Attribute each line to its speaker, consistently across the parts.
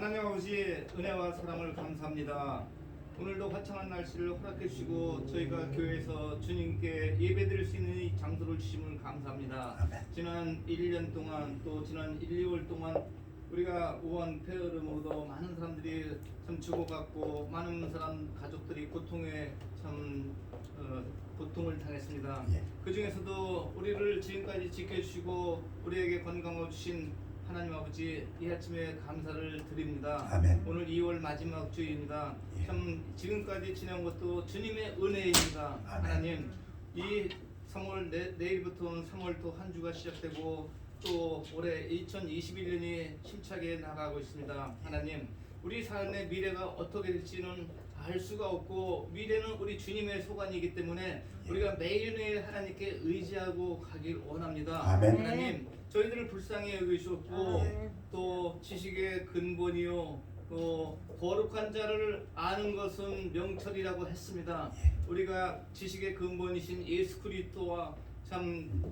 Speaker 1: 하나님 아버지 은혜와 사랑을 감사합니다. 오늘도 화창한 날씨를 허락해 주시고 저희가 교회에서 주님께 예배드릴 수 있는 이 장소를 주심을 감사합니다.
Speaker 2: 아멘.
Speaker 1: 지난 1년 동안 또 지난 1, 2월 동안 우리가 우한 폐허름으로 많은 사람들이 참 죽어갔고 많은 사람 가족들이 고통에 참 고통을 당했습니다.
Speaker 2: 예.
Speaker 1: 그 중에서도 우리를 지금까지 지켜주시고 우리에게 건강을 주신 하나님 아버지 이 아침에 감사를 드립니다.
Speaker 2: 아멘.
Speaker 1: 오늘 2월 마지막 주일입니다.
Speaker 2: 예.
Speaker 1: 참 지금까지 지난 것도 주님의 은혜입니다.
Speaker 2: 아멘.
Speaker 1: 하나님 이 3월 내일부터는 3월 또 한 주가 시작되고 또 올해 2021년이 힘차게 나가고 있습니다. 하나님 우리 삶의 미래가 어떻게 될지는 알 수가 없고 미래는 우리 주님의 소관이기 때문에 우리가 매일매일 하나님께 의지하고 가길 원합니다.
Speaker 2: 아멘.
Speaker 1: 하나님 저희들을 불쌍히 여기셨고 또 지식의 근본이요 또 거룩한 자를 아는 것은 명철이라고 했습니다. 우리가 지식의 근본이신 예수 그리스도와 참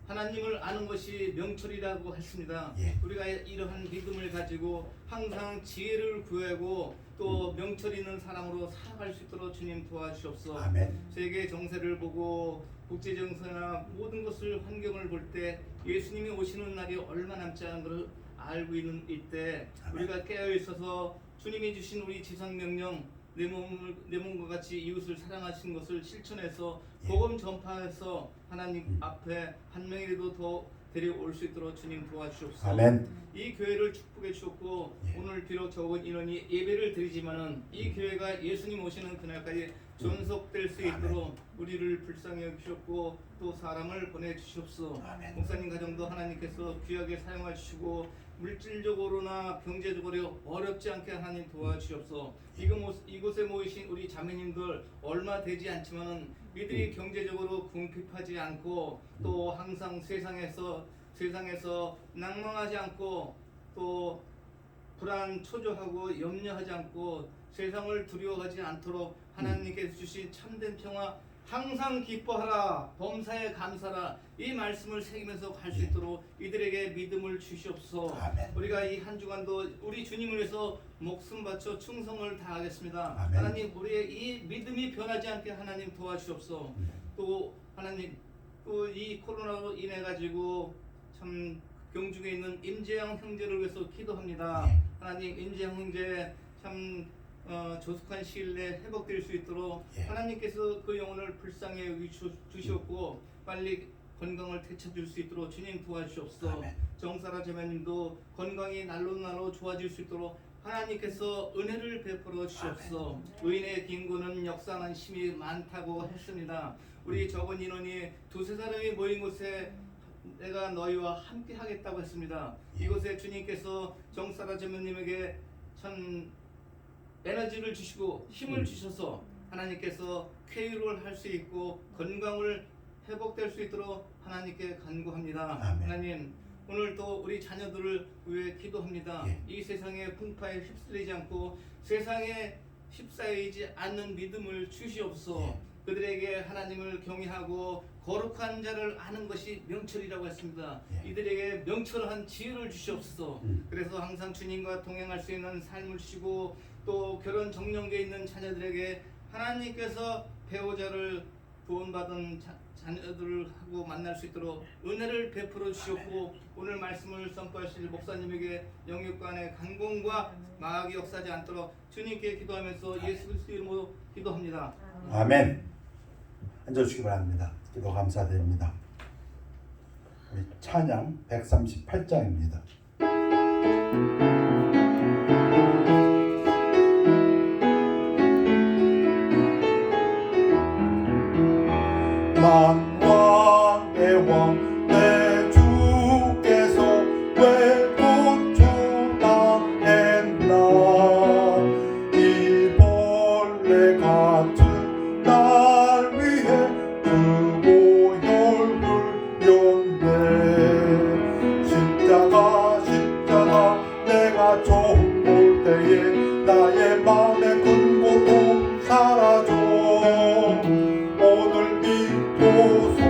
Speaker 1: 하나님을 아는 것이 명철이라고 했습니다. 우리가 이러한 믿음을 가지고 항상 지혜를 구하고 또 명철 있는 사람으로 살아갈 수 있도록 주님 도와주옵소서.
Speaker 2: 아멘.
Speaker 1: 세계 정세를 보고 국제 정세나 모든 것을 환경을 볼 때 예수님이 오시는 날이 얼마 남지 않은 것을 알고 있는 이때 우리가 깨어 있어서 주님이 주신 우리 지상 명령 내 몸과 같이 이웃을 사랑하신 것을 실천해서 복음 전파해서 하나님 앞에 한 명이라도 더 데려올 수 있도록 주님 도와주옵소서.
Speaker 2: 아멘.
Speaker 1: 이 교회를 축복해 주셨고 오늘 비록 적은 인원이 예배를 드리지만은 이 교회가 예수님 오시는 그날까지 존속될 수 있도록 우리를 불쌍히 여기셨고 또 사람을 보내주시옵소서. 목사님 가정도 하나님께서 귀하게 사용해 주시고 물질적으로나 경제적으로 어렵지 않게 하나님 도와주시옵소서. 이곳에 모이신 우리 자매님들 얼마 되지 않지만은 이들이 경제적으로 궁핍하지 않고 또 항상 세상에서 낭망하지 않고 또 불안 초조하고 염려하지 않고 세상을 두려워하지 않도록 하나님께서 주신 참된 평화 항상 기뻐하라 범사에 감사라 이 말씀을 새기면서 갈 수 있도록 이들에게 믿음을 주시옵소서.
Speaker 2: 아멘.
Speaker 1: 우리가 이 한 주간도 우리 주님을 위해서 목숨 바쳐 충성을 다하겠습니다.
Speaker 2: 아멘.
Speaker 1: 하나님 우리의 이 믿음이 변하지 않게 하나님 도와주옵소서. 또 하나님 또 이 코로나로 인해 가지고 참 경중에 있는 임재영 형제를 위해서 기도합니다. 하나님 임재영 형제 참 조속한 시일 내에 회복될 수 있도록 하나님께서 그 영혼을 불쌍히 여기 주시옵고 빨리 건강을 되찾을 수 있도록 주님 도와주시옵소서. 정사라 제자님도 건강이 날로 좋아질 수 있도록 하나님께서 은혜를 베풀어 주시옵소서. 의인의 빈곤은 역사하는 힘이 많다고 했습니다. 우리 적은 인원이 두세 사람이 모인 곳에 내가 너희와 함께 하겠다고 했습니다. 이곳에 주님께서 정사라 제자님에게 참 에너지를 주시고 힘을 주셔서 하나님께서 쾌유를 할 수 있고 건강을 회복될 수 있도록 하나님께 간구합니다. 하나님 오늘도 우리 자녀들을 위해 기도합니다. 이 세상의 풍파에 휩쓸리지 않고 세상에 휩싸이지 않는 믿음을 주시옵소서. 그들에게 하나님을 경외하고 거룩한 자를 아는 것이 명철이라고 했습니다. 이들에게 명철한 지혜를 주시옵소서. 그래서 항상 주님과 동행할 수 있는 삶을 주시고 또 결혼 정령계에 있는 자녀들에게 하나님께서 배우자를 구원받은 자녀들을 하고 만날 수 있도록 은혜를 베풀어 주시옵고 오늘 말씀을 선포하실 목사님에게 영육간의 간공과 마귀 역사하지 않도록 주님께 기도하면서 예수 그리스도 이름으로 기도합니다.
Speaker 2: 아멘. 앉아주시기 바랍니다. 기도 감사드립니다. 우리 찬양 138장입니다. 만왕의 왕 내 주께서 왜 고초당했나 이 벌레 같은 날 위해 그 보혈을 흘렸네. 십자가 내가 처음 볼 때에 나의 맘의 큰 고통 사라져. 오늘 믿고서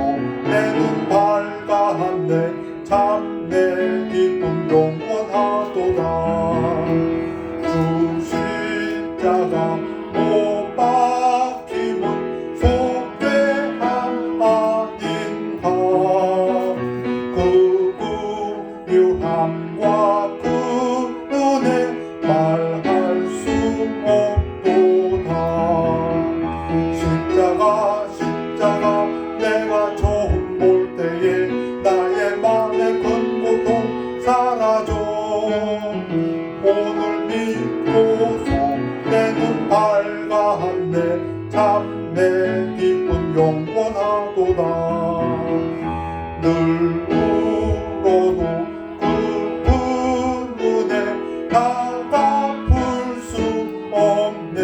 Speaker 2: 내 눈 밝았네. 참 내 기쁨 영원하도다. 눈과 그 눈에 말할 수 없도다. 십자가 내가 처음 볼 때에 나의 맘의 큰 고통 사라져. 오늘 믿고서 내 눈 밝았네. 참 내 기쁨 영원하도다. 늘 울어도 그 눈에 나가 풀 수 없네.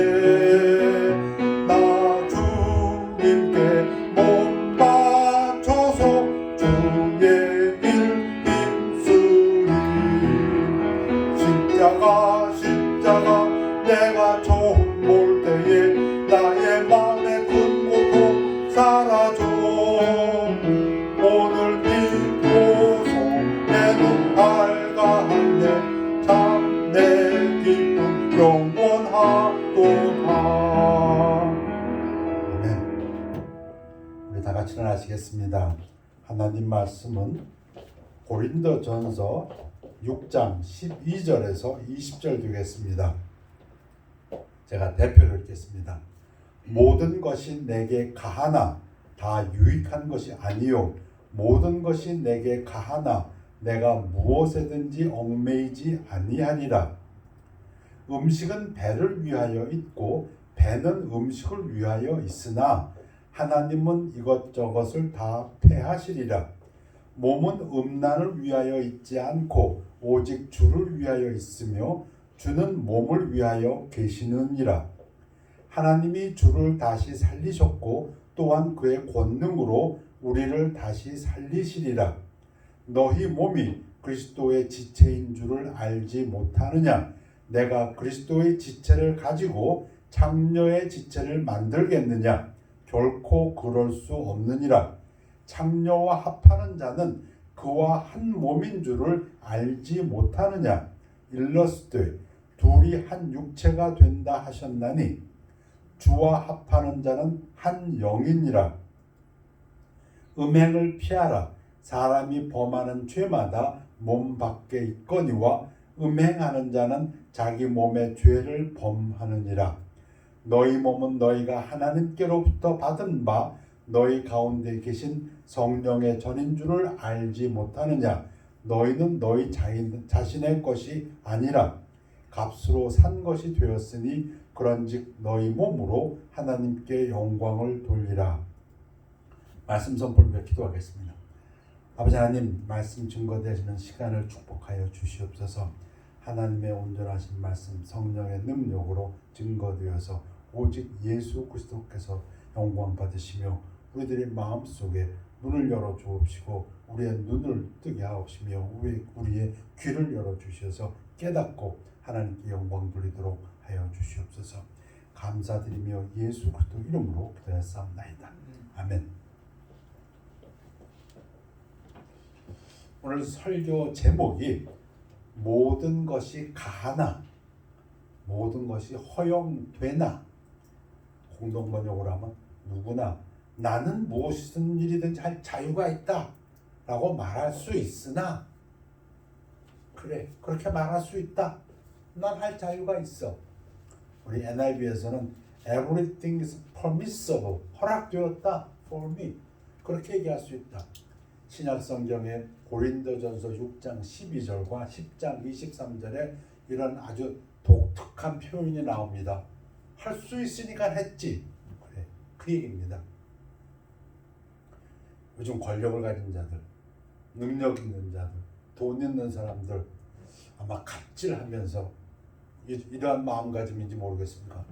Speaker 2: 나 주님께 몸 바쳐서 주의 일 힘쓰리. 십자가 내가 처음 볼 때에 나의 맘의 큰 고통 사라져. 오늘 믿고서 내 눈 밝았네. 참 내 기쁨 영원하도다. 아멘. 우리 다 같이 일어나시겠습니다. 하나님 말씀은 고린도전서 6장 12절에서 20절 되겠습니다. 제가 대표를 읽겠습니다. 모든 것이 내게 가하나 다 유익한 것이 아니요 모든 것이 내게 가하나 내가 무엇에든지 얽매이지 아니하니라. 음식은 배를 위하여 있고 배는 음식을 위하여 있으나 하나님은 이것저것을 다 패하시리라. 몸은 음란을 위하여 있지 않고 오직 주를 위하여 있으며 주는 몸을 위하여 계시느니라. 하나님이 주를 다시 살리셨고 또한 그의 권능으로 우리를 다시 살리시리라. 너희 몸이 그리스도의 지체인 줄을 알지 못하느냐? 내가 그리스도의 지체를 가지고 창녀의 지체를 만들겠느냐? 결코 그럴 수 없느니라. 창녀와 합하는 자는 그와 한 몸인 줄을 알지 못하느냐? 일러스되 둘이 한 육체가 된다 하셨나니 주와 합하는 자는 한 영이니라. 음행을 피하라. 사람이 범하는 죄마다 몸 밖에 있거니와 음행하는 자는 자기 몸의 죄를 범하느니라. 너희 몸은 너희가 하나님께로부터 받은 바 너희 가운데 계신 성령의 전인 줄을 알지 못하느냐? 너희는 너희 자신의 것이 아니라 값으로 산 것이 되었으니 그런즉 너희 몸으로 하나님께 영광을 돌리라. 말씀 선포를 위해 기도하겠습니다. 아버지 하나님, 말씀 증거되시는 시간을 축복하여 주시옵소서. 하나님의 온전하신 말씀 성령의 능력으로 증거되어서 오직 예수 그리스도께서 영광 받으시며 우리들의 마음속에 눈을 열어 주옵시고 우리의 눈을 뜨게 하옵시며 우리의 귀를 열어 주셔서 깨닫고 하나님께 영광 돌리도록 하여 주시옵소서. 감사드리며 예수 그리스도 이름으로 기도했사옵나이다. 아멘. 오늘 설교 제목이 모든 것이 가하나 모든 것이 허용되나, 공동번역으로 하면 누구나 나는 무슨 일이든지 할 자유가 있다 라고 말할 수 있으나, 그래 그렇게 말할 수 있다, 난 할 자유가 있어. 우리 NIV에서는 everything is permissible, 허락되었다 for me, 그렇게 얘기할 수 있다. 신약성경의 고린도전서 6장 12절과 10장 23절에 이런 아주 독특한 표현이 나옵니다. 할 수 있으니까 했지, 그래, 그 얘기입니다. 요즘 권력을 가진 자들, 능력 있는 자들, 돈 있는 사람들 아마 갑질하면서 이러한 마음가짐인지 모르겠습니다.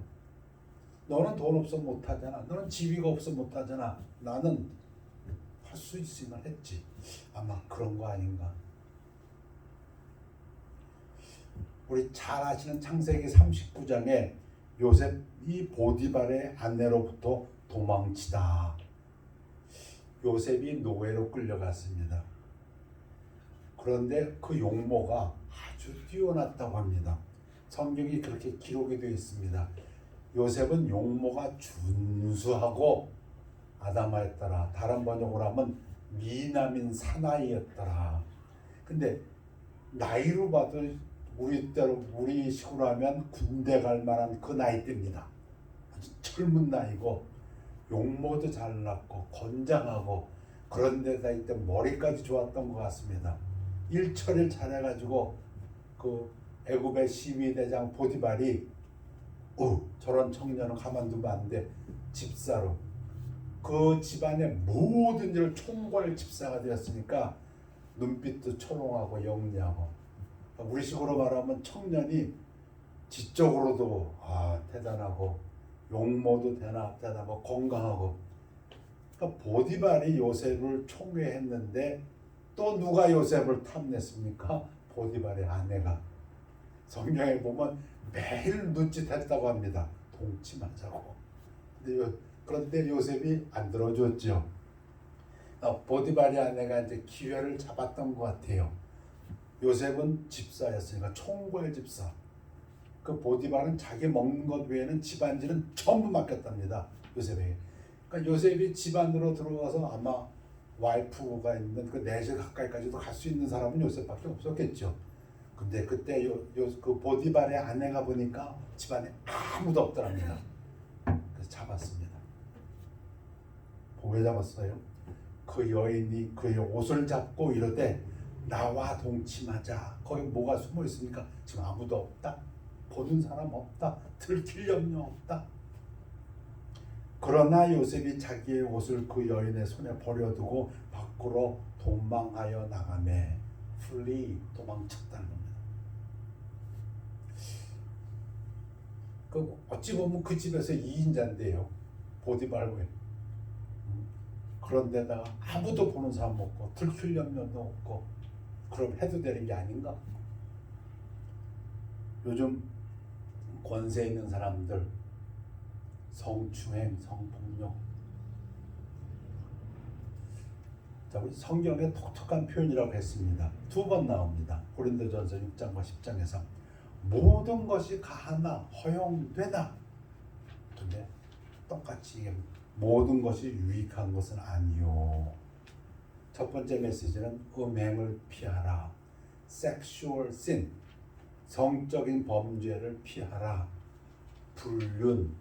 Speaker 2: 너는 돈 없어 못하잖아, 너는 지위가 없어 못하잖아, 나는 할 수 있으면 했지. 아마 그런 거 아닌가. 우리 잘 아시는 창세기 39장에 요셉이 보디발의 아내로부터 도망치다 요셉이 노예로 끌려갔습니다. 그런데 그 용모가 아주 뛰어났다고 합니다. 성경이 그렇게 기록이 되어 있습니다. 요셉은 용모가 준수하고 아담하였더라. 다른 번역으로 하면 미남인 사나이였더라. 근데 나이로 봐도 우리 때로 우리 식으로 하면 군대 갈 만한 그 나이대입니다. 아주 젊은 나이고 용모도 잘 났고 건장하고 그런데다 이때 머리까지 좋았던 것 같습니다. 일처리를 잘해가지고 그 애굽의 시위대장 보디발이 저런 청년은 가만두면 안 돼. 집사로 그 집안의 모든 일을 총괄 집사가 되었으니까 눈빛도 초롱하고 영리하고 우리식으로 말하면 청년이 지적으로도 대단하고 용모도 대단하고 건강하고 그러니까 보디발이 요셉을 총애했는데 또 누가 요셉을 탐냈습니까? 보디발의 아내가. 성경에 보면 매일 눈짓했다고 합니다. 동침하자고. 그런데 요셉이 안 들어줬죠. 보디발의 아내가 이제 기회를 잡았던 것 같아요. 요셉은 집사였으니까 총괄 집사. 그 보디발은 자기 먹는 것 외에는 집안일은 전부 맡겼답니다. 요셉에게. 그러니까 요셉이 집안으로 들어와서 아마 와이프가 있는 그 4시 가까이까지도 갈 수 있는 사람은 요셉밖에 없었겠죠. 근데 그때 그 보디발의 아내가 보니까 집안에 아무도 없더랍니다. 그래서 잡았습니다. 왜 잡았어요? 그 여인이 그의 옷을 잡고 이러되 나와 동침하자. 거기 뭐가 숨어 있습니까? 지금 아무도 없다. 보는 사람 없다. 들킬 염려 없다. 그러나 요셉이 자기의 옷을 그 여인의 손에 버려두고 밖으로 도망하여 나가매 도망쳤다는 겁니다. 그 어찌 보면 그 집에서 2인자인데요. 보디발 외. 그런데다가 아무도 보는 사람 없고 들킬 염려도 없고 그럼 해도 되는 게 아닌가? 요즘 권세 있는 사람들 성추행, 성폭력. 자, 우리 성경에 독특한 표현이라고 했습니다. 2번 나옵니다. 고린도전서 6장과 10장에서 모든 것이 가하나 허용되나. 근데 똑같이 모든 것이 유익한 것은 아니요. 첫 번째 메시지는 음행을 피하라. Sexual sin. 성적인 범죄를 피하라. 불륜,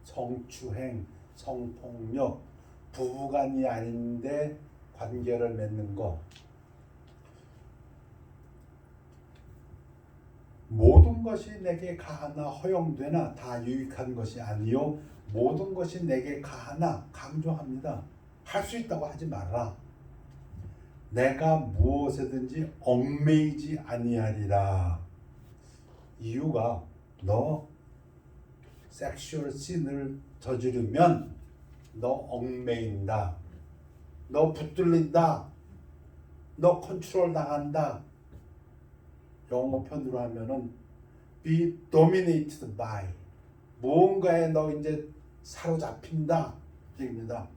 Speaker 2: 성추행, 성폭력, 부부간이 아닌데 관계를 맺는 것. 모든 것이 내게 가하나 허용되나 다 유익한 것이 아니요 모든 것이 내게 가하나 강조합니다. 할 수 있다고 하지 마라. 내가 무엇에든지 얽매이지 아니하리라. 이유가 너 섹슈얼 신을 저지르면 너 얽매인다. 너 붙들린다. 너 컨트롤 당한다. 영어 편으로 하면은 be dominated by 무언가에 너 이제 사로잡힌다 얘기입니다.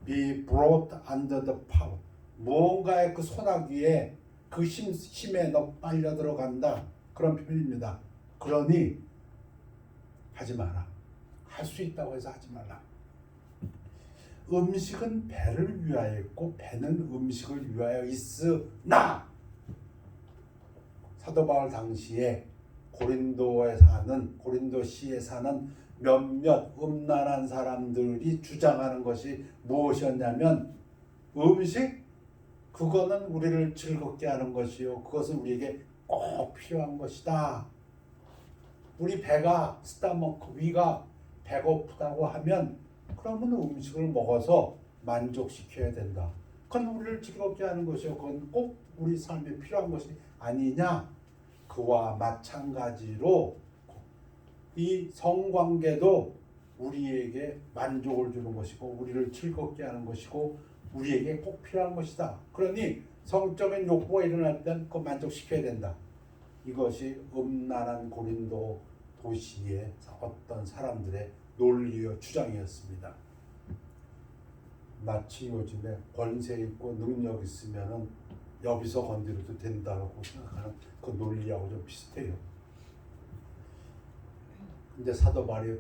Speaker 2: be brought under the power 무언가의 그 손아귀에 그 힘에 너 빨려 들어간다 그런 표현입니다. 그러니 하지 마라. 할 수 있다고 해서 하지 말라. 음식은 배를 위하여 있고 배는 음식을 위하여 있으나 사도 바울 당시에 고린도시에 사는 몇몇 음란한 사람들이 주장하는 것이 무엇이었냐면 음식 그거는 우리를 즐겁게 하는 것이요 그것은 우리에게 꼭 필요한 것이다. 우리 배가 스타머크 위가 배고프다고 하면 그러면 음식을 먹어서 만족시켜야 된다. 그건 우리를 즐겁게 하는 것이요 그건 꼭 우리 삶에 필요한 것이 아니냐. 그와 마찬가지로 이 성관계도 우리에게 만족을 주는 것이고 우리를 즐겁게 하는 것이고 우리에게 꼭 필요한 것이다. 그러니 성적인 욕구가 일어날 땐 그거 만족시켜야 된다. 이것이 음란한 고린도 도시의 어떤 사람들의 논리와 주장이었습니다. 마치 요즘에 권세 있고 능력 있으면은 여기서 건드려도 된다고 생각하는 그 논리하고 좀 비슷해요. 근데 사도 바울이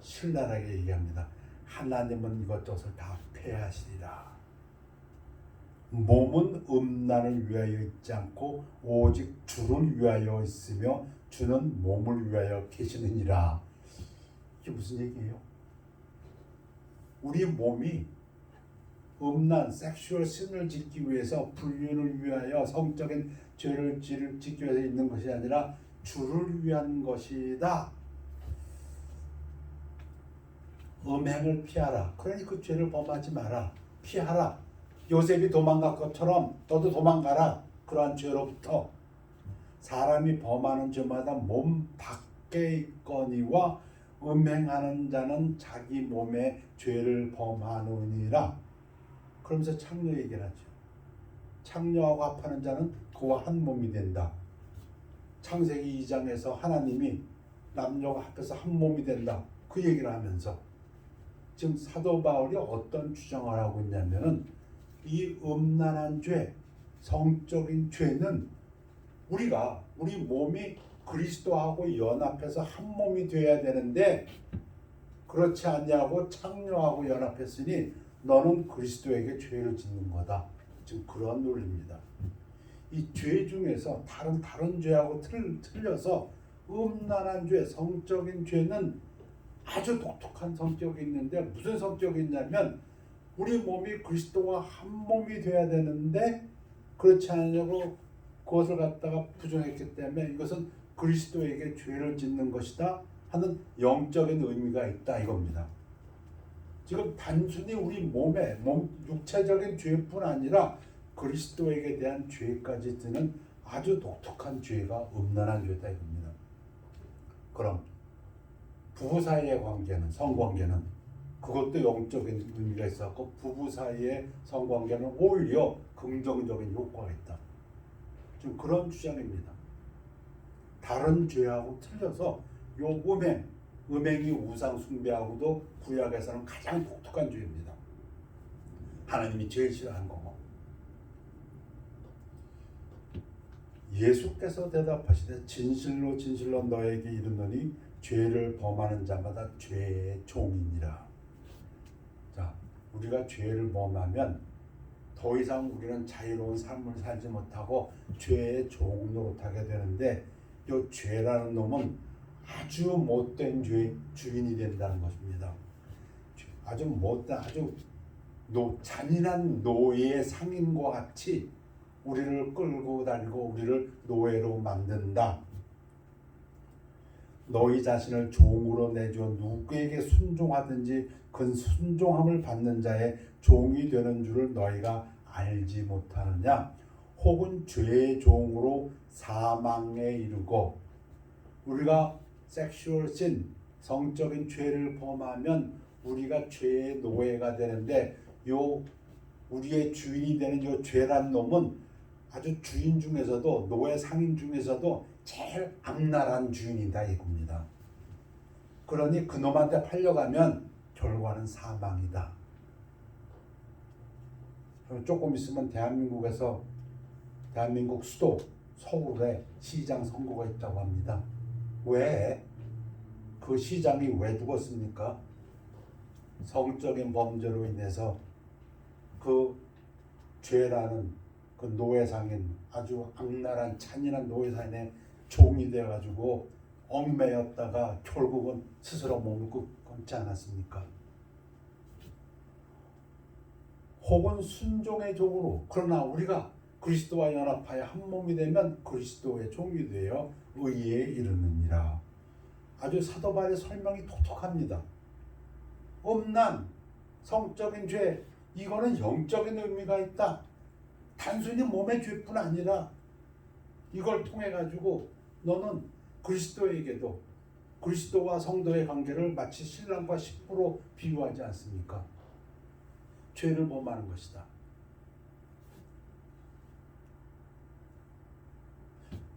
Speaker 2: 신랄하게 얘기합니다. 하나님은 이것저것을 다 폐하시리라. 몸은 음란을 위하여 있지 않고 오직 주를 위하여 있으며 주는 몸을 위하여 계시느니라. 이게 무슨 얘기예요? 우리 몸이 음란, 섹슈얼 신을 짓기 위해서 불륜을 위하여 성적인 죄를 짓기 위해서 있는 것이 아니라 주를 위한 것이다. 음행을 피하라. 그러니 그 죄를 범하지 마라. 피하라. 요셉이 도망갈 것처럼 너도 도망가라. 그러한 죄로부터. 사람이 범하는 죄마다 몸 밖에 있거니와 음행하는 자는 자기 몸에 죄를 범하느니라. 그러면서 창녀 얘기를 하죠. 창녀하고 합하는 자는 그와 한 몸이 된다. 창세기 2장에서 하나님이 남녀가 합해서 한 몸이 된다. 그 얘기를 하면서 지금 사도 바울이 어떤 주장을 하고 있냐면은 이 음란한 죄, 성적인 죄는 우리 몸이 그리스도하고 연합해서 한 몸이 되어야 되는데 그렇지 않냐고 창녀하고 연합했으니 너는 그리스도에게 죄를 짓는 거다. 지금 그런 논리입니다. 이 죄 중에서 다른 죄하고 틀려서 음란한 죄, 성적인 죄는 아주 독특한 성격이 있는데 무슨 성격이 있냐면 우리 몸이 그리스도와 한 몸이 돼야 되는데 그렇지 않냐고 그것을 갖다가 부정했기 때문에 이것은 그리스도에게 죄를 짓는 것이다 하는 영적인 의미가 있다 이겁니다. 지금 단순히 우리 몸 육체적인 죄뿐 아니라 그리스도에게 대한 죄까지 드는 아주 독특한 죄가 음란한 죄다 이겁니다. 그럼 부부 사이의 관계는, 성관계는 그것도 영적인 의미가 있었고 부부 사이의 성관계는 오히려 긍정적인 효과가 있다. 지금 그런 주장입니다. 다른 죄하고 틀려서 요 음행이 우상 숭배하고도 구약에서는 가장 독특한 죄입니다. 하나님이 제일 싫어하는 거고. 예수께서 대답하시되 진실로 진실로 너에게 이르노니 죄를 범하는 자마다 죄의 종이니라. 자, 우리가 죄를 범하면 더 이상 우리는 자유로운 삶을 살지 못하고 죄의 종으로 노릇하게 되는데 이 죄라는 놈은 아주 못된 주인이 된다는 것입니다. 아주 못된 아주 잔인한 노예의 상인과 같이 우리를 끌고 다니고 우리를 노예로 만든다. 너희 자신을 종으로 내줘 누구에게 순종하든지 그 순종함을 받는 자의 종이 되는 줄을 너희가 알지 못하느냐? 혹은 죄의 종으로 사망에 이르고 우리가 섹슈얼 신, 성적인 죄를 범하면 우리가 죄의 노예가 되는데 요 우리의 주인이 되는 요 죄란 놈은 아주 주인 중에서도 노예 상인 중에서도 제일 악랄한 주인이다 이겁니다. 그러니 그놈한테 팔려가면 결과는 사망이다. 조금 있으면 대한민국 수도 서울에 시장 선거가 있다고 합니다. 왜? 그 시장이 왜 죽었습니까? 성적인 범죄로 인해서 그 죄라는 그 노예상인 아주 악랄한 잔인한 노예상인의 종이 되어가지고 얽매였다가 결국은 스스로 몸을 끊지 않았습니까? 혹은 순종의 종으로 그러나 우리가 그리스도와 연합하여 한 몸이 되면 그리스도의 종이 되어 의에 이르느니라. 아주 사도 바울의 설명이 독특합니다. 음란, 성적인 죄 이거는 영적인 의미가 있다. 단순히 몸의 죄뿐 아니라 이걸 통해 가지고 너는 그리스도에게도 그리스도와 성도의 관계를 마치 신랑과 신부로 비유하지 않습니까? 죄를 범하는 것이다.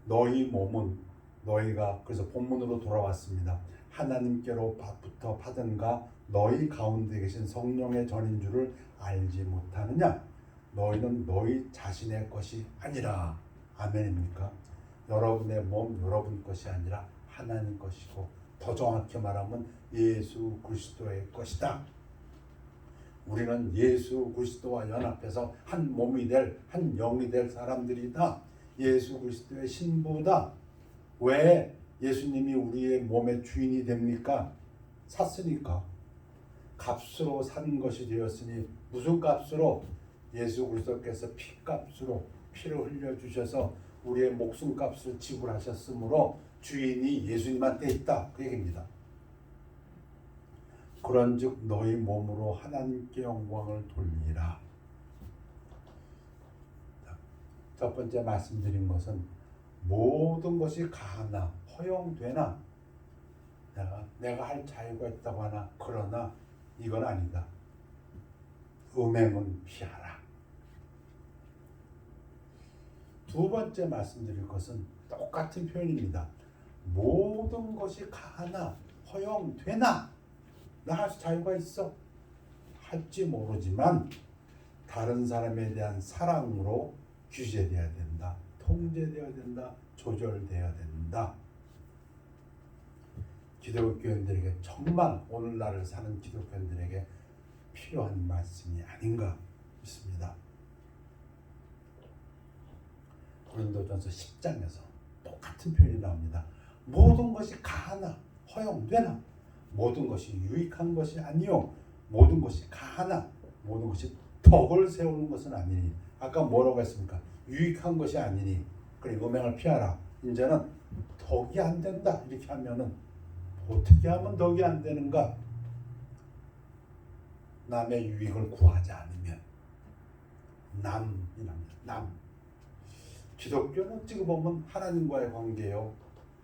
Speaker 2: 너희 몸은 너희가 그래서 본문으로 돌아왔습니다. 하나님께로부터 받은가 너희 가운데 계신 성령의 전인 줄을 알지 못하느냐? 너희는 너희 자신의 것이 아니라. 아멘입니까? 여러분의 몸 여러분 것이 아니라 하나님 것이고 더 정확히 말하면 예수 그리스도의 것이다. 우리는 예수 그리스도와 연합해서 한 몸이 될, 한 영이 될 사람들이다. 예수 그리스도의 신부다. 왜 예수님이 우리의 몸의 주인이 됩니까? 샀으니까. 값으로 산 것이 되었으니 무슨 값으로? 예수 그리스도께서 피값으로 피를 흘려주셔서 우리의 목숨값을 지불하셨으므로 주인이 예수님한테 있다. 그 얘기입니다. 그런즉 너희 몸으로 하나님께 영광을 돌리라. 첫 번째 말씀드린 것은 모든 것이 가하나 허용되나 내가 할 자유가 있다고 하나 그러나 이건 아니다. 음행은 피하라. 두 번째 말씀드릴 것은 똑같은 표현입니다. 모든 것이 가하나 허용되나 나 할 자유가 있어. 할지 모르지만 다른 사람에 대한 사랑으로 규제되어야 된다. 통제되어야 된다. 조절되어야 된다. 기독교인들에게 정말 오늘날을 사는 기독교인들에게 필요한 말씀이 아닌가 싶습니다. 고린도전서 10장에서 똑같은 표현이 나옵니다. 모든 것이 가하나 허용되나 모든 것이 유익한 것이 아니요 모든 것이 가하나 모든 것이 덕을 세우는 것은 아니니 아까 뭐라고 했습니까? 유익한 것이 아니니 그래 음행을 피하라. 이제는 덕이 안 된다. 이렇게 하면은 어떻게 하면 덕이 안 되는가? 남의 유익을 구하지 않으면 남 기독교는 어찌 보면 하나님과의 관계요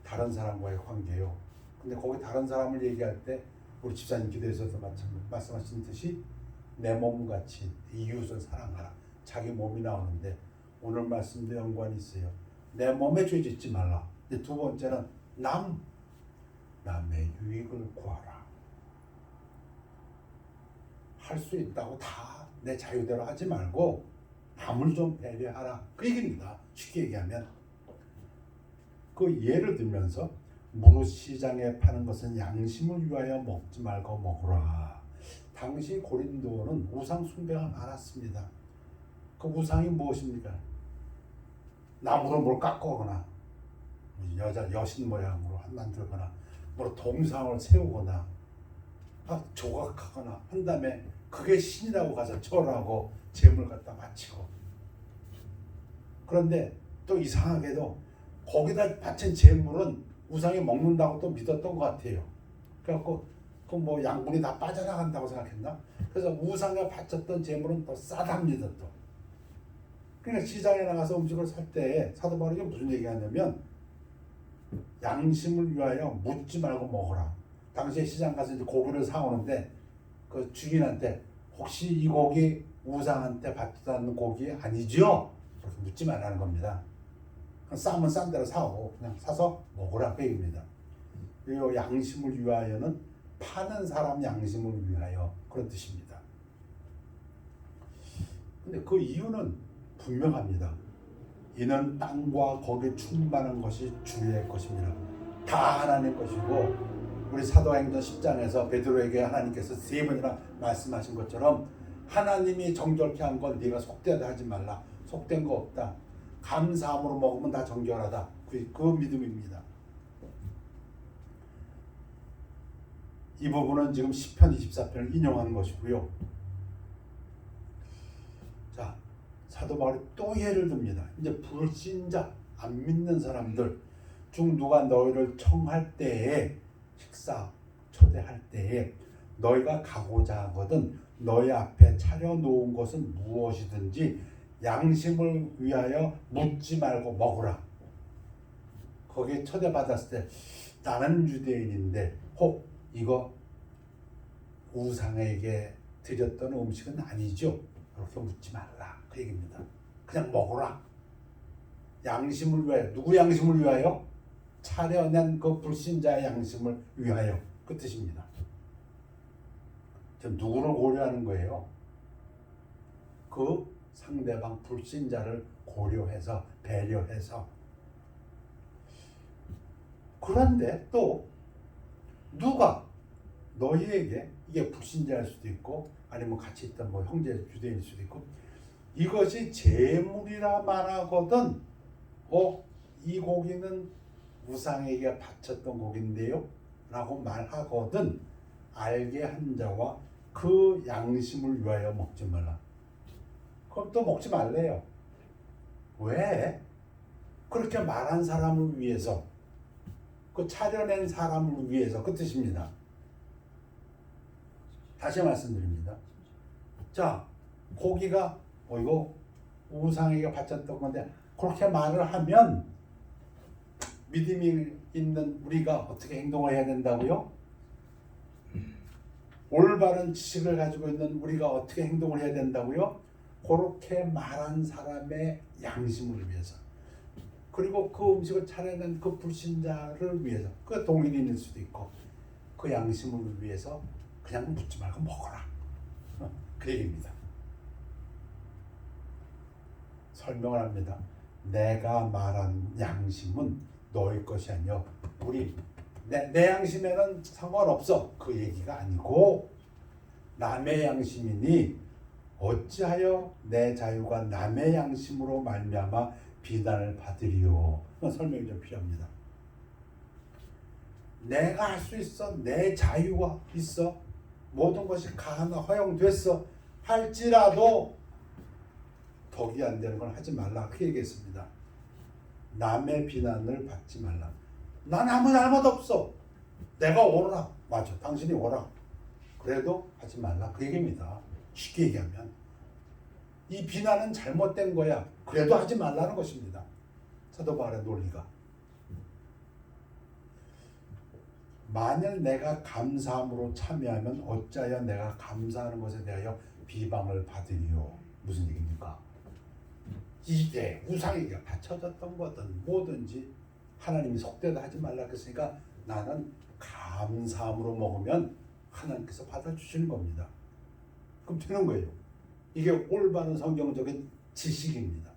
Speaker 2: 다른 사람과의 관계요. 근데 거기 다른 사람을 얘기할 때 우리 집사님 기도에서도 말씀하신 듯이 내 몸같이 이웃을 사랑하라. 자기 몸이 나오는데 오늘 말씀도 연관이 있어요. 내 몸에 죄 짓지 말라. 두 번째는 남의 유익을 구하라. 할 수 있다고 다 내 자유대로 하지 말고 남을 좀 배려하라. 그 얘기입니다. 쉽게 얘기하면 그 예를 들면서 무릇 시장에 파는 것은 양심을 위하여 먹지 말고 먹으라. 당시 고린도는 우상 숭배가 많았습니다. 그 우상이 무엇입니까? 나무로 뭘 깎거나 여자 여신 모양으로 만들거나 뭐 동상을 세우거나 조각하거나 한 다음에 그게 신이라고 가서 절하고 제물 갖다 바치고 그런데 또 이상하게도 거기다 바친 제물은 우상이 먹는다고 또 믿었던 것 같아요. 그래갖고 그 뭐 양분이 다 빠져나간다고 생각했나? 그래서 우상에 바쳤던 제물은 더 싸답니다 또. 그러니까 시장에 나가서 음식을 살 때 사도 바울이 무슨 얘기하냐면 양심을 위하여 묻지 말고 먹어라. 당시에 시장 가서 이제 고기를 사오는데 그 주인한테 혹시 이 고기 우상한테 받지 고기 아니죠? 그렇게 묻지 말라는 겁니다. 싸면 싼 대로 사오고 그냥 사서 먹으라 그 얘기입니다. 그리고 양심을 위하여는 파는 사람 양심을 위하여 그런 뜻입니다. 근데 그 이유는 분명합니다. 이는 땅과 거기에 충만한 것이 주의 것입니다. 다 하나님 것이고 우리 사도행전 10장에서 베드로에게 하나님께서 3번이나 말씀하신 것처럼 하나님이 정결케 한 건 네가 속되다 하지 말라. 속된 거 없다. 감사함으로 먹으면 다 정결하다. 그 믿음입니다. 이 부분은 지금 시편 24편을 인용하는 것이고요. 자, 사도 바울이 또 예를 듭니다. 이제 불신자, 안 믿는 사람들 중 누가 너희를 청할 때에 식사 초대할 때에 너희가 가고자 하거든 너희 앞에 차려놓은 것은 무엇이든지 양심을 위하여 묻지 말고 먹으라. 거기에 초대받았을 때 나는 유대인인데 혹 이거 우상에게 드렸던 음식은 아니죠? 그렇게 묻지 말라. 그 얘기입니다. 그냥 먹어라. 양심을 위하여. 누구 양심을 위하여? 차려낸 그 불신자의 양심을 위하여. 그 뜻입니다. 지금 누구를 고려하는 거예요? 그 상대방 불신자를 고려해서 배려해서. 그런데 또 누가 너희에게 이게 불신자일 수도 있고 아니면 같이 있던 뭐 형제 유대인일 수도 있고 이것이 제물이라 말하거든 이 고기는 우상에게 바쳤던 고기인데요 라고 말하거든 알게 한 자와 그 양심을 위하여 먹지 말라. 그럼 또 먹지 말래요. 왜? 그렇게 말한 사람을 위해서 그 차려낸 사람을 위해서 그 뜻입니다. 다시 말씀드립니다. 자, 고기가 이거 우상에게 바쳤던 건데 그렇게 말을 하면 믿음이 있는 우리가 어떻게 행동을 해야 된다고요? 올바른 지식을 가지고 있는 우리가 어떻게 행동을 해야 된다고요? 그렇게 말한 사람의 양심을 위해서 그리고 그 음식을 차려낸 그 불신자를 위해서 그 동일인일 수도 있고 그 양심을 위해서 그냥 묻지 말고 먹어라 그 얘기입니다. 설명을 합니다. 내가 말한 양심은 너희 것이 아니여 내 양심에는 상관없어 그 얘기가 아니고 남의 양심이니 어찌하여 내 자유가 남의 양심으로 말미암아 비난을 받으리요. 설명이 좀 필요합니다. 내가 할 수 있어. 내 자유가 있어. 모든 것이 가능하 허용됐어. 할지라도 덕이 안 되는 건 하지 말라. 그 얘기했습니다. 남의 비난을 받지 말라. 난 아무 잘못 없어. 내가 오라. 맞아. 당신이 오라. 그래도 하지 말라. 그 얘기입니다. 쉽게 얘기하면 이 비난은 잘못된 거야. 그래도 하지 말라는 것입니다. 사도 바울의 논리가. 만일 내가 감사함으로 참여하면 어찌하여 내가 감사하는 것에 대하여 비방을 받으리요. 무슨 얘기입니까? 이게 우상에게 바쳐졌던 거든 뭐든지 하나님이 속되다 하지 말라 그랬으니까 나는 감사함으로 먹으면 하나님께서 받아주시는 겁니다. 그럼 되는 거예요. 이게 올바른 성경적인 지식입니다.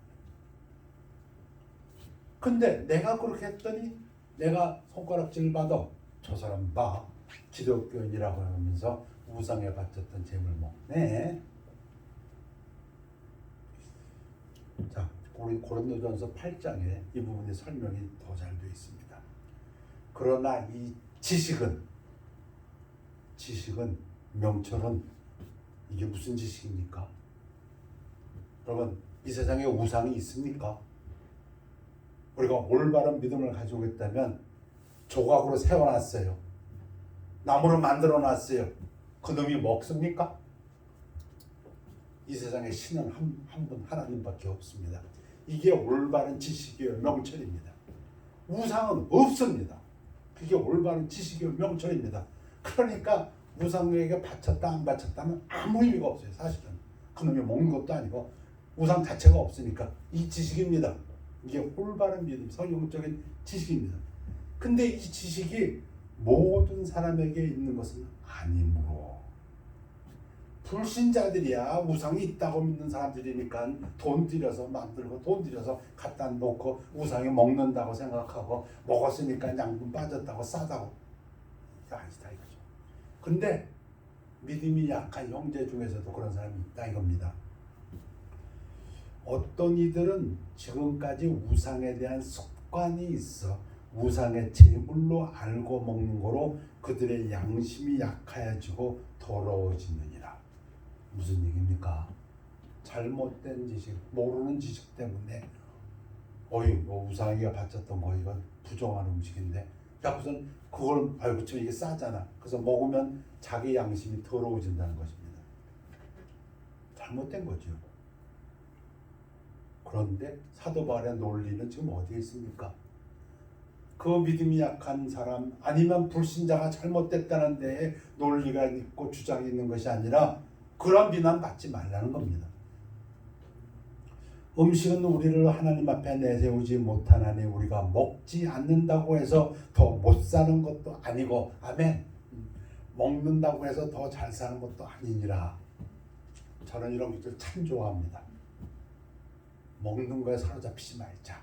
Speaker 2: 근데 내가 그렇게 했더니 내가 손가락질 받아. 저 사람 봐. 기독교인이라고 하면서 우상에 바쳤던 재물 먹네. 자, 우리 고린도전서 8장에 이 부분의 설명이 더 잘 되어 있습니다. 그러나 이 지식은 명철은 이게 무슨 지식입니까? 여러분 이 세상에 우상이 있습니까? 우리가 올바른 믿음을 가지고 있다면 조각으로 세워놨어요. 나무로 만들어놨어요. 그놈이 먹습니까? 이 세상에 신은 한 분 하나님밖에 없습니다. 이게 올바른 지식이요 명철입니다. 우상은 없습니다. 그게 올바른 지식이요 명철입니다. 그러니까 우상에게 바쳤다 안 바쳤다는 아무 의미가 없어요. 사실은 그놈이 먹는 것도 아니고 우상 자체가 없으니까 이 지식입니다. 이게 올바른 믿음, 성경적인 지식입니다. 근데 이 지식이 모든 사람에게 있는 것은 아니므로 불신자들이야 우상이 있다고 믿는 사람들이니까 돈 들여서 만들고 돈 들여서 갖다 놓고 우상이 먹는다고 생각하고 먹었으니까 양분 빠졌다고 싸다고 아니다 이거죠. 근데 믿음이 약한 형제 중에서도 그런 사람이 있다 이겁니다. 어떤 이들은 지금까지 우상에 대한 습관이 있어 우상의 제물로 알고 먹는 거로 그들의 양심이 약해지고 더러워지느니라. 무슨 얘기입니까? 잘못된 지식, 모르는 지식 때문에 뭐 우상이가 바쳤던 거 이건 부정한 음식인데 야 무슨 그걸 알고 치면 이게 싸잖아. 그래서 먹으면 자기 양심이 더러워진다는 것입니다. 잘못된 거죠. 그런데 사도 바울의 논리는 지금 어디에 있습니까? 그 믿음이 약한 사람 아니면 불신자가 잘못됐다는 데에 논리가 있고 주장이 있는 것이 아니라 그런 비난 받지 말라는 겁니다. 음식은 우리를 하나님 앞에 내세우지 못하나니 우리가 먹지 않는다고 해서 더 못 사는 것도 아니고 아멘. 먹는다고 해서 더 잘 사는 것도 아니니라. 저는 이런 것들 참 좋아합니다. 먹는 거에 사로잡히지 말자.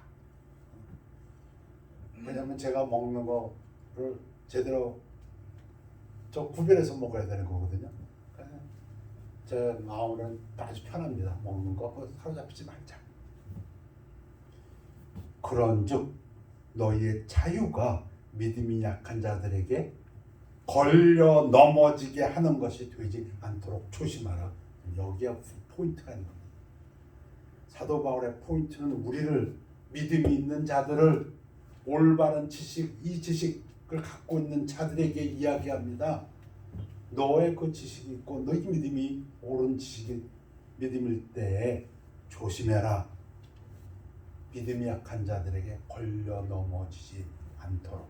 Speaker 2: 왜냐하면 제가 먹는 거를 제대로 저 구별해서 먹어야 되는 거거든요. 제 마음은 아주 편합니다. 먹는 거 사로잡히지 말자. 그런즉 너희의 자유가 믿음이 약한 자들에게 걸려 넘어지게 하는 것이 되지 않도록 조심하라. 여기가 포인트가 있는 겁니다. 사도 바울의 포인트는 우리를 믿음이 있는 자들을 올바른 지식, 이 지식을 갖고 있는 자들에게 이야기합니다. 너의 그 지식이 있고 너희 믿음이 옳은 지식이 믿음일 때에 조심해라. 믿음이 약한 자들에게 걸려 넘어지지 않도록.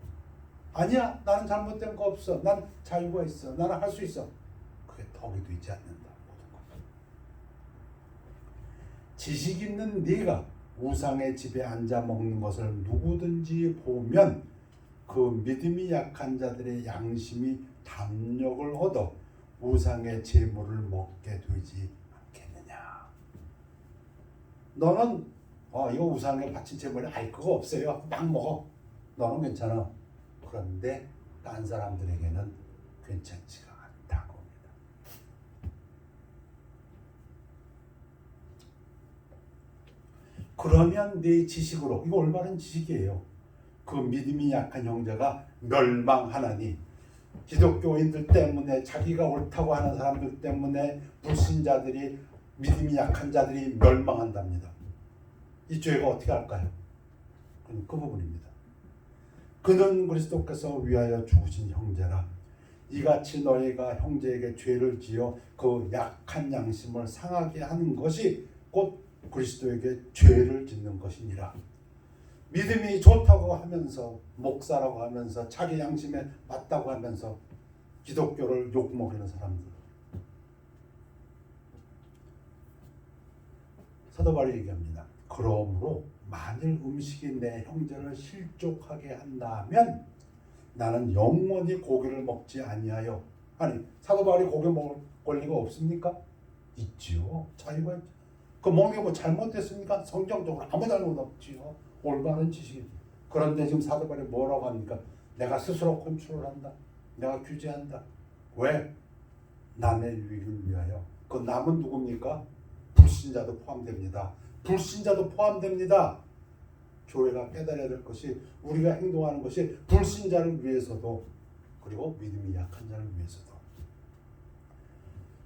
Speaker 2: 아니야, 나는 잘못된 거 없어. 난 자유가 있어. 나는 할 수 있어. 그게 덕이 되지 않는다. 지식 있는 네가 우상의 집에 앉아 먹는 것을 누구든지 보면 그 믿음이 약한 자들의 양심이 담력을 얻어 우상의 제물을 먹게 되지 않겠느냐. 너는 이거 우상에 바친 제물이 그거 없어요. 막 먹어. 너는 괜찮아. 그런데 딴 사람들에게는 괜찮지가 않다고 합니다. 그러면 네 지식으로, 이거 올바른 지식이에요. 그 믿음이 약한 형제가 멸망하나니, 기독교인들 때문에, 자기가 옳다고 하는 사람들 때문에 불신자들이, 믿음이 약한 자들이 멸망한답니다. 이 죄가 어떻게 할까요? 그 부분입니다. 그는 그리스도께서 위하여 죽으신 형제라. 이같이 너희가 형제에게 죄를 지어 그 약한 양심을 상하게 하는 것이 곧 그리스도에게 죄를 짓는 것이니라. 믿음이 좋다고 하면서, 목사라고 하면서, 자기 양심에 맞다고 하면서 기독교를 욕먹이는 사람들. 사도 바울이 얘기합니다. 그러므로 만일 음식이 내 형제를 실족하게 한다면 나는 영원히 고기를 먹지 아니하여. 아니, 사도 바울이 고기 먹을 권리가 없습니까? 있지요. 자유가 있죠. 그 먹는 게 뭐 잘못됐습니까? 성경적으로 아무 잘못 없지요. 올바른 지식이. 그런데 지금 사도 바울이 뭐라고 합니까? 내가 스스로 컨트롤한다. 내가 규제한다. 왜? 남의 유익을 위하여. 그 남은 누굽니까? 불신자도 포함됩니다. 불신자도 포함됩니다. 교회가 깨달아야 될 것이, 우리가 행동하는 것이 불신자를 위해서도, 그리고 믿음이 약한 자를 위해서도.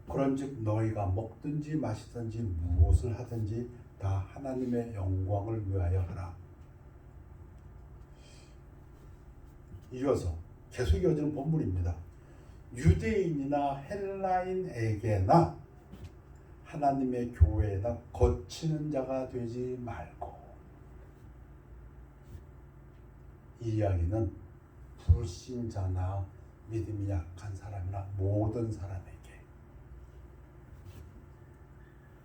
Speaker 2: 그런즉 너희가 먹든지 마시든지 무엇을 하든지 다 하나님의 영광을 위하여 하라. 이어서 계속 이어지는 본문입니다. 유대인이나 헬라인에게나 하나님의 교회에다 거치는 자가 되지 말고. 이 이야기는 불신자나 믿음이 약한 사람이나 모든 사람에게,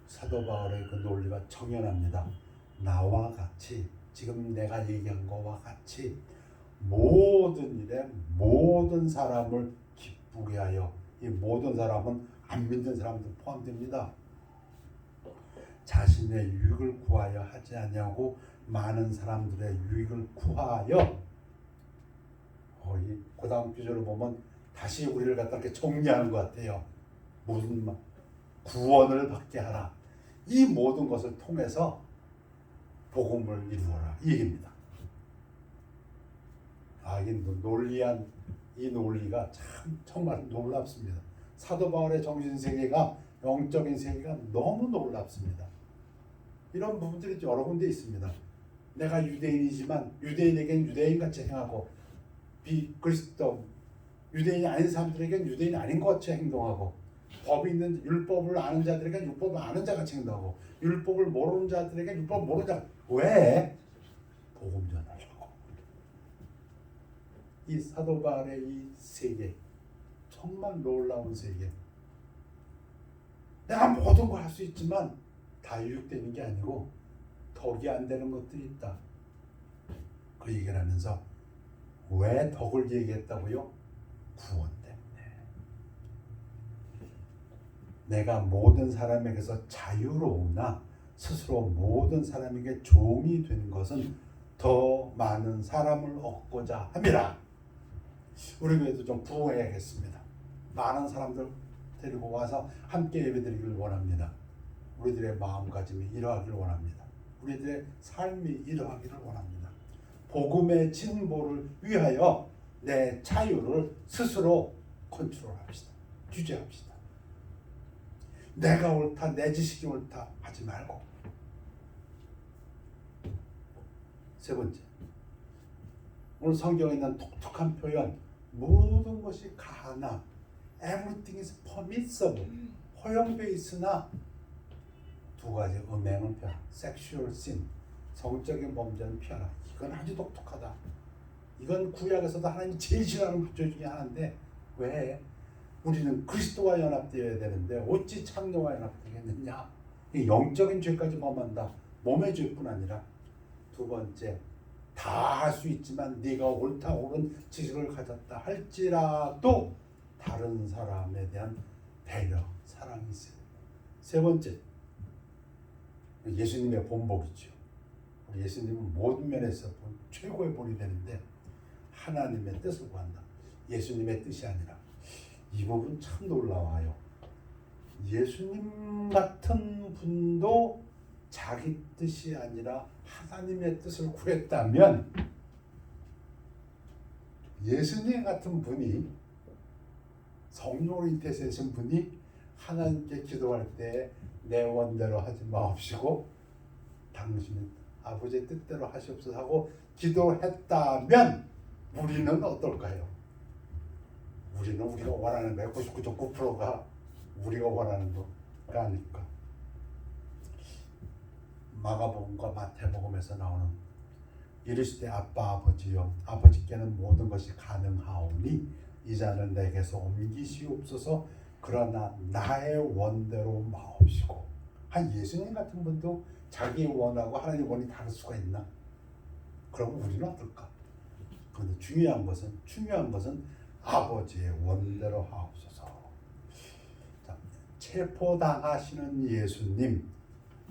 Speaker 2: 사도 바울의 그 논리가 청연합니다. 나와 같이, 지금 내가 얘기한 거와 같이 모든 일에 모든 사람을 기쁘게 하여. 이 모든 사람은 안 믿는 사람도 포함됩니다. 자신의 유익을 구하여 하지 아니하고 많은 사람들의 유익을 구하여. 이 고다음 구절을 보면 다시 우리를 갖다 이렇게 정리하는 것 같아요. 무슨 말? 구원을 받게 하라. 이 모든 것을 통해서 복음을 이루어라. 이 얘기입니다. 이 논리가 참 정말 놀랍습니다. 사도 바울의 정신세계가, 영적인 세계가 너무 놀랍습니다. 이런 부분들이 여러 군데 있습니다. 내가 유대인이지만 유대인에겐 유대인같이 행하고, 비그리스도 유대인이 아닌 사람들에겐 유대인이 아닌 것 같이 행동하고, 법이 있는 율법을 아는 자들에겐 율법을 아는 자같이 행동하고, 율법을 모르는 자들에겐 율법을 모르는 자. 왜? 복음 전하려고. 이 사도 바울의 이 세계, 정말 놀라운 세계. 내가 모든 걸 할 수 있지만 다 유익되는 게 아니고 덕이 안 되는 것들이 있다. 그 얘기를 하면서 왜 덕을 얘기했다고요? 구원 때문에. 내가 모든 사람에게서 자유로우나 스스로 모든 사람에게 종이 된 것은 더 많은 사람을 얻고자 함이라. 우리 교회도 좀 부흥해야겠습니다. 많은 사람들 데리고 와서 함께 예배드리기를 원합니다. 우리들의 마음가짐이 이러하기를 원합니다. 우리들의 삶이 이러하기를 원합니다. 복음의 진보를 위하여 내 자유를 스스로 컨트롤합시다. 주재합시다. 내가 옳다, 내 지식이 옳다 하지 말고. 세 번째, 오늘 성경에 있는 독특한 표현, 모든 것이 가하나 everything is permissible, 허용되어 있으나 두 가지 음행은 피하라. sexual sin, 성적인 범죄는 피하라. 이건 아주 독특하다. 이건 구약에서도 하나님이 제일 싫어하는 구조 중에 하나인데 왜 우리는 그리스도와 연합되어야 되는데 어찌 창녀와 연합되겠느냐. 영적인 죄까지 범한다. 몸의 죄뿐 아니라 두 번째, 다 할 수 있지만 네가 옳다 옳은 지식을 가졌다 할지라도 다른 사람에 대한 배려, 사랑이 있어요. 세 번째, 예수님의 본복이죠. 우리 예수님은 모든 면에서 최고의 본이 되는데 하나님의 뜻을 구한다. 예수님의 뜻이 아니라. 이 부분 참 놀라워요. 예수님 같은 분도 자기 뜻이 아니라 하나님의 뜻을 구했다면 예수님 같은 분이 성령으로 잉태되신 분이 하나님께 기도할 때 내 원대로 하지 마옵시고 당신은 아버지의 뜻대로 하시옵소서 하고 기도했다면 우리는 어떨까요? 우리는 우리가 원하는 게 99.9%가 우리가 원하는 거가 아닐까. 마가복음과 마태복음에서 나오는 이르시되 아빠 아버지여 아버지께는 모든 것이 가능하오니 이 잔을 내게서 옮기시옵소서. 그러나 나의 원대로 마옵시고. 한 예수님 같은 분도 자기 원하고 하나님 원이 다를 수가 있나? 그럼 우리는 어떨까? 그런데 중요한 것은 아버지의 원대로 하옵소서. 자, 체포당하시는 예수님,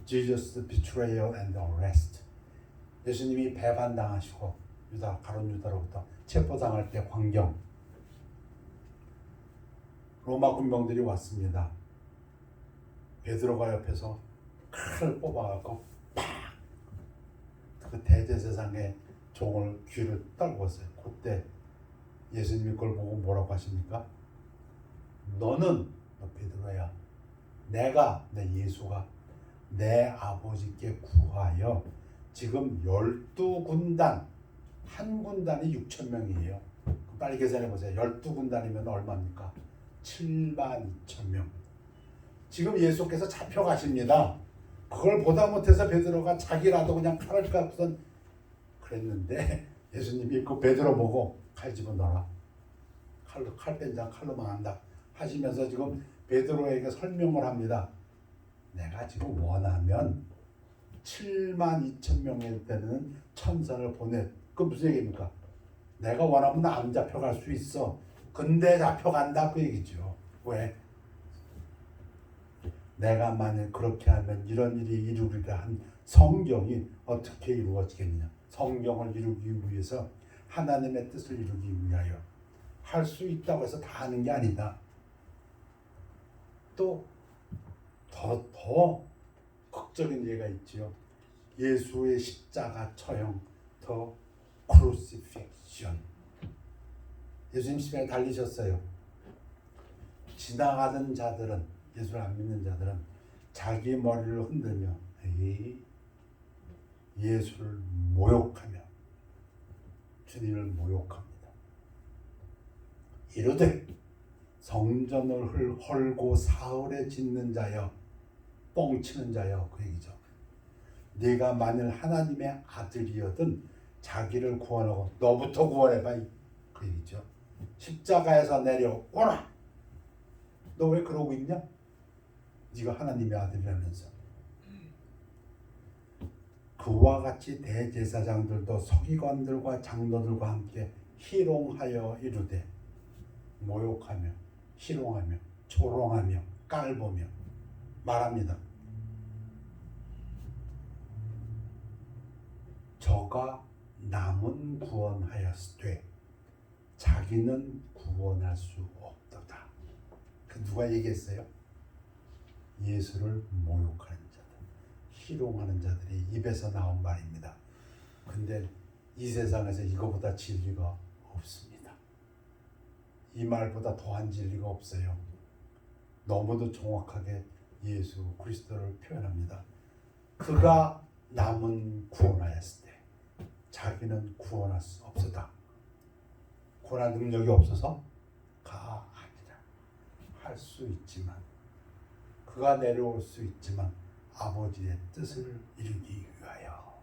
Speaker 2: Jesus betrayal and arrest. 예수님이 배반당하시고 가룟 유다로부터 체포당할 때 광경. 로마 군병들이 왔습니다. 베드로가 옆에서 칼을 뽑아갖고 팍! 그 대제사장의 종을 귀를 떨궜어요. 그때 예수님이 그걸 보고 뭐라고 하십니까? 너는 너 베드로야. 내 예수가 내 아버지께 구하여 지금 12군단, 한 군단이 6,000명이에요. 빨리 계산해 보세요. 12군단이면 얼마입니까? 72,000명. 지금 예수께서 잡혀가십니다. 그걸 보다 못해서 베드로가 자기라도 그냥 칼을 갖고선 그랬는데 예수님이 그 베드로 보고 칼 집어넣어라. 칼 뺀장 칼로 망한다 하시면서 지금 베드로에게 설명을 합니다. 내가 지금 원하면 72,000명일 때는 천사를 보내. 그 무슨 얘기입니까? 내가 원하면 안 잡혀갈 수 있어. 근데 잡혀간다 그 얘기죠. 왜? 내가 만약 그렇게 하면 이런 일이 이루리라 한 성경이 어떻게 이루어지겠느냐. 성경을 이루기 위해서 하나님의 뜻을 이루기 위하여 할 수 있다고 해서 다 하는 게 아니다. 또 더 극적인 예가 있지요. 예수의 십자가 처형, 더 크루시픽션. 예수님 십자가에 달리셨어요. 지나가던 자들은, 예수를 안 믿는 자들은 자기 머리를 흔들며 예수를 모욕하며 주님을 모욕합니다. 이르되 성전을 헐고 사흘에 짓는 자여, 뻥치는 자여, 그 얘기죠. 네가 만일 하나님의 아들이거든 자기를 구원하고 너부터 구원해봐, 그 얘기죠. 십자가에서 내려오라. 너 왜 그러고 있냐? 네가 하나님의 아들이라면서. 그와 같이 대제사장들도 서기관들과 장로들과 함께 희롱하여 이르되, 모욕하며 희롱하며 조롱하며 깔보며 말합니다. 저가 남은 구원하였으되 자기는 구원할 수 없도다. 그 누가 얘기했어요? 예수를 모욕하는 자들, 희롱하는 자들이 입에서 나온 말입니다. 근데 이 세상에서 이거보다 진리가 없습니다. 이 말보다 더한 진리가 없어요. 너무도 정확하게 예수 그리스도를 표현합니다. 그가 남은 구원하였을 때 자기는 구원할 수 없었다. 구원할 능력이 없어서 가 아니라 할 수 있지만, 그가 내려올 수 있지만 아버지의 뜻을 이루기 위하여.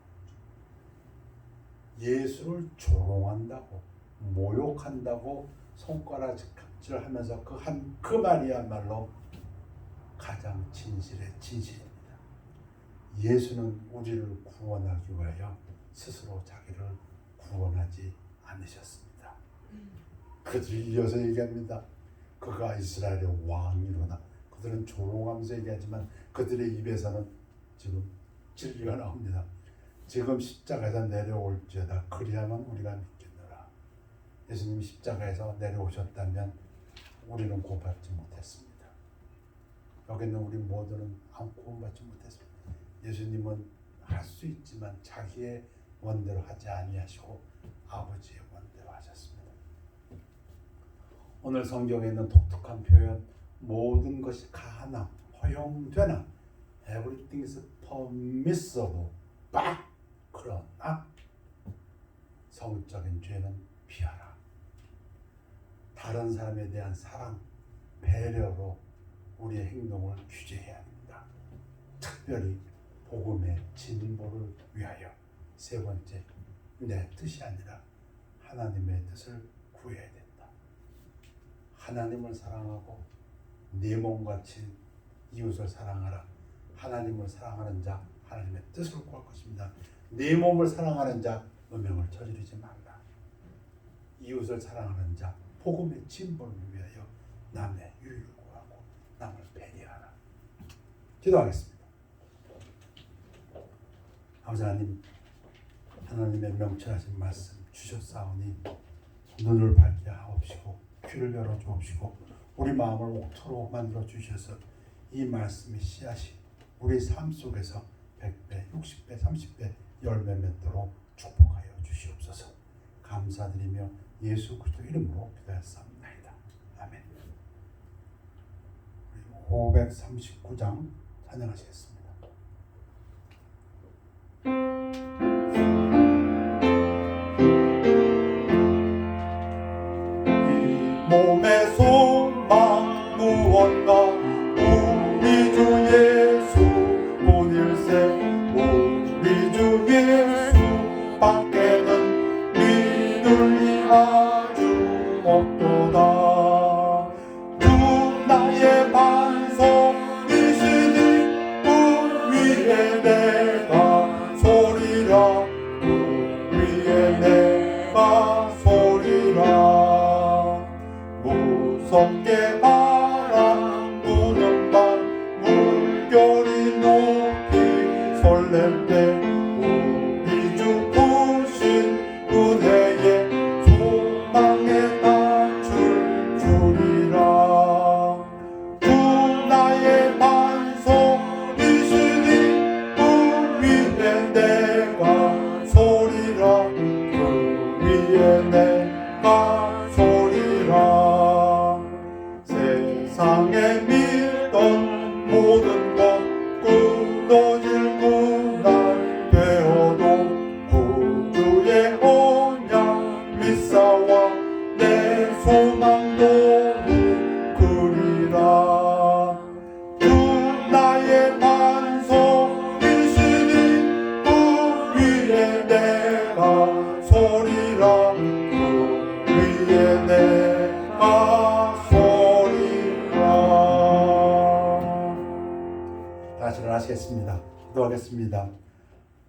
Speaker 2: 예수를 조롱한다고 모욕한다고 손가락질하면서 그 말이야말로 가장 진실의 진실입니다. 예수는 우리를 구원하기 위하여 스스로 자기를 구원하지 않으셨습니다. 그들이 이어서 얘기합니다. 그가 이스라엘의 왕이로다. 그들은 조롱하면서 얘기하지만 그들의 입에서는 지금 진리가 나옵니다. 지금 십자가에서 내려올지어다 그리하면 우리가 믿겠노라. 예수님이 십자가에서 내려오셨다면 우리는 구원받지 못했습니다. 여기 있는 우리 모두는 아무 구원받지 못했습니다. 예수님은 할 수 있지만 자기의 원대로 하지 아니하시고 아버지의 원대로 하셨습니다. 오늘 성경에 있는 독특한 표현, 모든 것이 가나 허용되나, everything is permissible, 그러나 성적인 죄는 피하라. 다른 사람에 대한 사랑, 배려로 우리의 행동을 규제해야 합니다. 특별히 복음의 진보를 위하여. 세 번째, 내 뜻이 아니라 하나님의 뜻을 구해야 된다. 하나님을 사랑하고 네 몸같이 이웃을 사랑하라. 하나님을 사랑하는 자 하나님의 뜻을 구할 것입니다. 네 몸을 사랑하는 자 음행을 저지르지 말라. 이웃을 사랑하는 자 복음의 진보를 위하여 남의 유익을 구하고 남을 배려하라. 기도하겠습니다. 아버지 하나님, 하나님의 명철하신 말씀 주셨사오니 눈을 밝게 하옵시고 귀를 열어 주옵시고 우리 마음을 옥토로 만들어 주셔서 이 말씀의 씨앗이 우리 삶 속에서 100배, 60배, 30배 열매 맺도록 축복하여 주시옵소서. 감사드리며 예수 그리스도 이름으로 기도했사옵나이다. 아멘. 539장 찬양하시겠습니다. 몸의 소망 무언가 우리 주 예수 뿐일세. 우리 주 예수 밖에는 믿을 이 아주 없도다. 주 나의 반석이시니 그 위에 내가 소리라. 그 위에 내가 소리라. 무섭게 바람 부는 밤 물결이 높이 설렐 때 우리 주 부신 은혜에 소망에 낮출 줄이라. 주 나의 반석이시니 그 위에 내가 소리라. 그 위에 내가 소리라. 세상에 믿던 모든 것 끊어질 그날 되어도 구주의 언약 믿사와 내 소망도 그리라. 주 나의 반석이시니 그 위에 내가 소리라. 그 위에 내가 다시 일어나시겠습니다. 기도하겠습니다.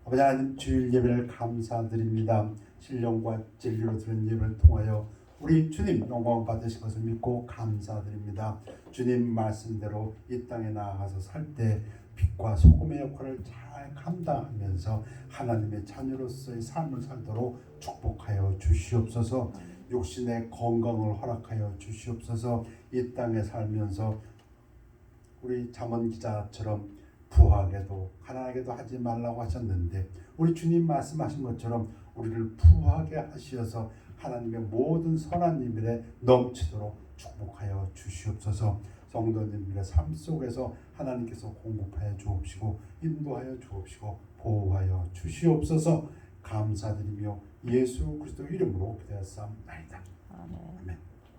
Speaker 2: 아버지 하나님, 주일 예배를 감사드립니다. 신령과 진리로 드린 예배를 통하여 우리 주님 영광 받으신 것을 믿고 감사드립니다. 주님 말씀대로 이 땅에 나아가서 살 때 빛과 소금의 역할을 잘 감당하면서 하나님의 자녀로서의 삶을 살도록 축복하여 주시옵소서. 육신의 건강을 허락하여 주시옵소서. 이 땅에 살면서 우리 잠언 기자처럼 부하게도 가난하게도 하지 말라고 하셨는데 우리 주님 말씀하신 것처럼 우리를 부하게 하시어서 하나님의 모든 선한 일에 넘치도록 축복하여 주시옵소서. 성도님들의 삶 속에서 하나님께서 공급하여 주옵시고 인도하여 주옵시고 보호하여 주시옵소서. 감사드리며 예수 그리스도 이름으로 기도하옵나이다. 아멘.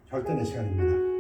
Speaker 2: 절대의 시간입니다.